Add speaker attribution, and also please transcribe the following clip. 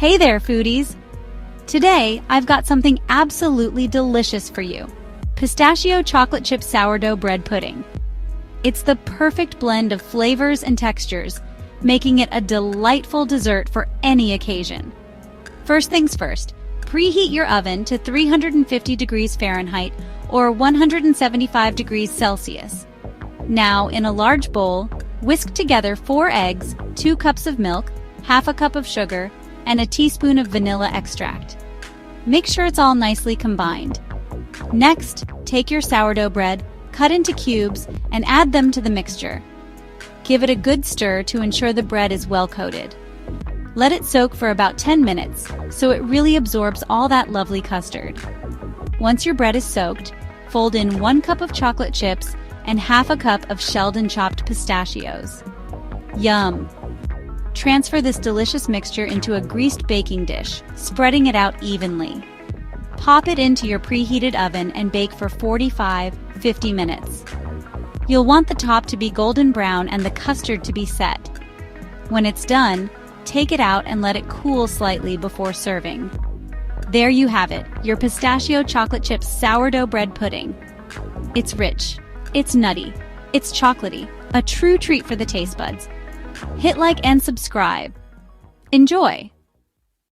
Speaker 1: Hey there, foodies! Today, I've got something absolutely delicious for you. Pistachio chocolate chip sourdough bread pudding. It's the perfect blend of flavors and textures, making it a delightful dessert for any occasion. First things first, preheat your oven to 350 degrees Fahrenheit or 175 degrees Celsius. Now, in a large bowl, whisk together 4 eggs, 2 cups of milk, half a cup of sugar, and a teaspoon of vanilla extract. Make sure it's all nicely combined. Next, take your sourdough bread, cut into cubes, and add them to the mixture. Give it a good stir to ensure the bread is well coated. Let it soak for about 10 minutes so it really absorbs all that lovely custard. Once your bread is soaked, fold in 1 cup of chocolate chips and half a cup of shelled and chopped pistachios. Yum! Transfer this delicious mixture into a greased baking dish, spreading it out evenly. Pop it into your preheated oven and bake for 45-50 minutes. You'll want the top to be golden brown and the custard to be set. When it's done, take it out and let it cool slightly before serving. There you have it, your pistachio chocolate chip sourdough bread pudding. It's rich, it's nutty, it's chocolatey, a true treat for the taste buds. Hit like and subscribe. Enjoy!